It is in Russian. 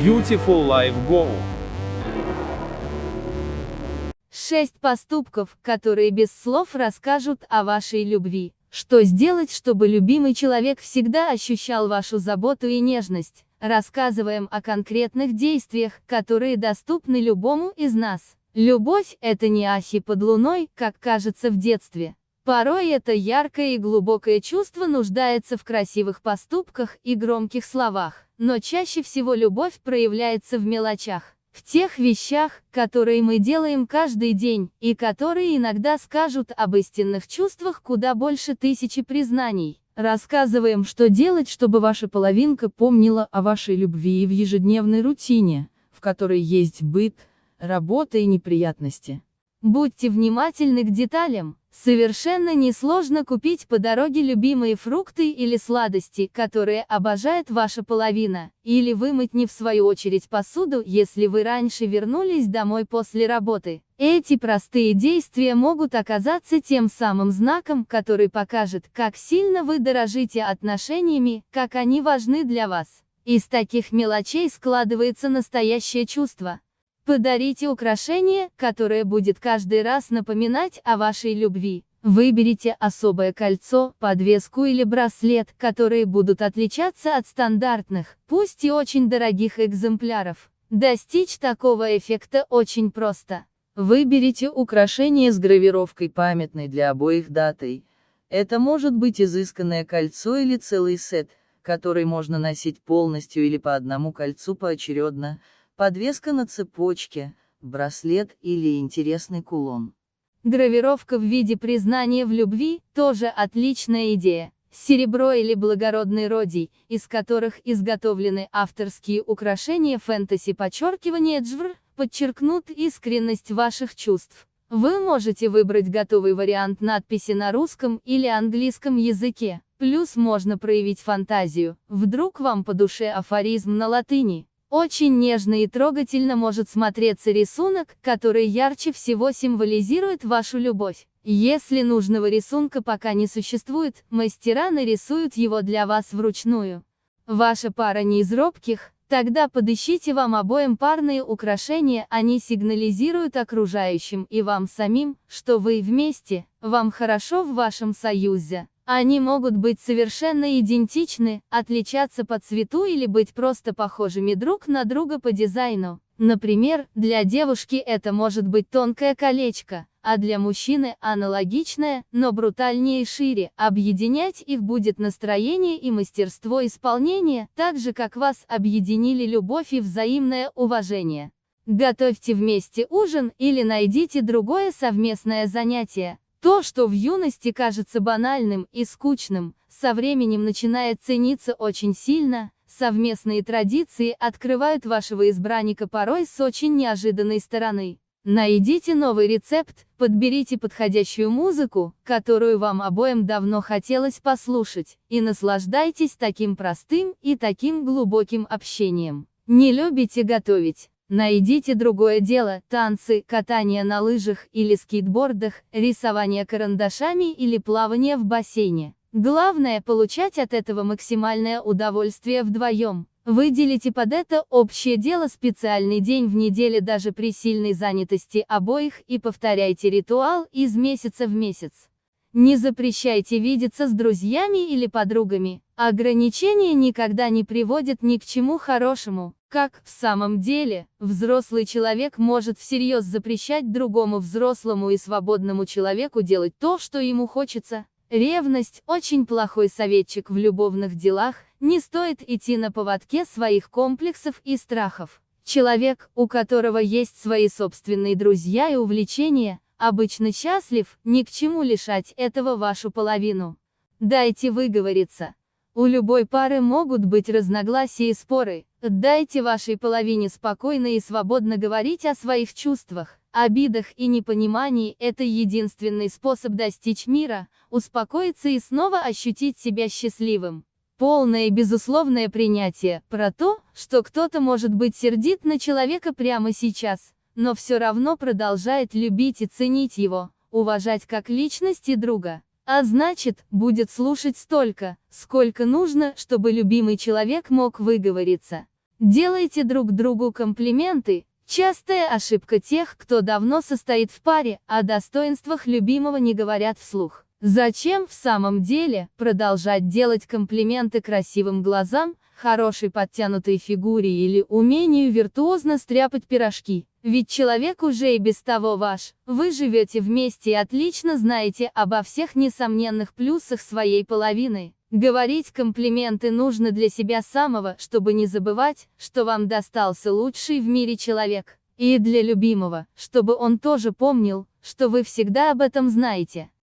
Beautiful Life Go. 6 поступков, которые без слов расскажут о вашей любви. Что сделать, чтобы любимый человек всегда ощущал вашу заботу и нежность? Рассказываем о конкретных действиях, которые доступны любому из нас. Любовь – это не ахи под луной, как кажется в детстве. Порой это яркое и глубокое чувство нуждается в красивых поступках и громких словах, но чаще всего любовь проявляется в мелочах. В тех вещах, которые мы делаем каждый день, и которые иногда скажут об истинных чувствах куда больше тысячи признаний. Рассказываем, что делать, чтобы ваша половинка помнила о вашей любви и в ежедневной рутине, в которой есть быт, работа и неприятности. Будьте внимательны к деталям. Совершенно несложно купить по дороге любимые фрукты или сладости, которые обожает ваша половина, или вымыть не в свою очередь посуду, если вы раньше вернулись домой после работы. Эти простые действия могут оказаться тем самым знаком, который покажет, как сильно вы дорожите отношениями, как они важны для вас. Из таких мелочей складывается настоящее чувство. Подарите украшение, которое будет каждый раз напоминать о вашей любви. Выберите особое кольцо, подвеску или браслет, которые будут отличаться от стандартных, пусть и очень дорогих экземпляров. Достичь такого эффекта очень просто. Выберите украшение с гравировкой памятной для обоих датой. Это может быть изысканное кольцо или целый сет, который можно носить полностью или по одному кольцу поочередно. Подвеска на цепочке, браслет или интересный кулон. Гравировка в виде признания в любви – тоже отличная идея. Серебро или благородный родий, из которых изготовлены авторские украшения фэнтези подчеркивание джвр, подчеркнут искренность ваших чувств. Вы можете выбрать готовый вариант надписи на русском или английском языке. Плюс можно проявить фантазию, вдруг вам по душе афоризм на латыни. Очень нежно и трогательно может смотреться рисунок, который ярче всего символизирует вашу любовь. Если нужного рисунка пока не существует, мастера нарисуют его для вас вручную. Ваша пара не из робких, тогда подыщите вам обоим парные украшения, они сигнализируют окружающим и вам самим, что вы вместе, вам хорошо в вашем союзе. Они могут быть совершенно идентичны, отличаться по цвету или быть просто похожими друг на друга по дизайну. Например, для девушки это может быть тонкое колечко, а для мужчины аналогичное, но брутальнее и шире. Объединять их будет настроение и мастерство исполнения, так же как вас объединили любовь и взаимное уважение. Готовьте вместе ужин или найдите другое совместное занятие. То, что в юности кажется банальным и скучным, со временем начинает цениться очень сильно. Совместные традиции открывают вашего избранника порой с очень неожиданной стороны. Найдите новый рецепт, подберите подходящую музыку, которую вам обоим давно хотелось послушать, и наслаждайтесь таким простым и таким глубоким общением. Не любите готовить? Найдите другое дело: танцы, катание на лыжах или скейтбордах, рисование карандашами или плавание в бассейне. Главное – получать от этого максимальное удовольствие вдвоем. Выделите под это общее дело специальный день в неделе даже при сильной занятости обоих и повторяйте ритуал из месяца в месяц. Не запрещайте видеться с друзьями или подругами. Ограничения никогда не приводят ни к чему хорошему. Как, в самом деле, взрослый человек может всерьез запрещать другому взрослому и свободному человеку делать то, что ему хочется? Ревность – очень плохой советчик в любовных делах, не стоит идти на поводке своих комплексов и страхов. Человек, у которого есть свои собственные друзья и увлечения, обычно счастлив, ни к чему лишать этого вашу половину. Дайте выговориться. У любой пары могут быть разногласия и споры. Дайте вашей половине спокойно и свободно говорить о своих чувствах, обидах и непонимании. Это единственный способ достичь мира, успокоиться и снова ощутить себя счастливым. Полное и безусловное принятие, про то, что кто-то может быть сердит на человека прямо сейчас, но все равно продолжает любить и ценить его, уважать как личность и друга. А значит, будет слушать столько, сколько нужно, чтобы любимый человек мог выговориться. Делайте друг другу комплименты. Частая ошибка тех, кто давно состоит в паре, о достоинствах любимого не говорят вслух. Зачем в самом деле продолжать делать комплименты красивым глазам, хорошей подтянутой фигуре или умению виртуозно стряпать пирожки? Ведь человек уже и без того ваш. Вы живете вместе и отлично знаете обо всех несомненных плюсах своей половины. Говорить комплименты нужно для себя самого, чтобы не забывать, что вам достался лучший в мире человек. И для любимого, чтобы он тоже помнил, что вы всегда об этом знаете.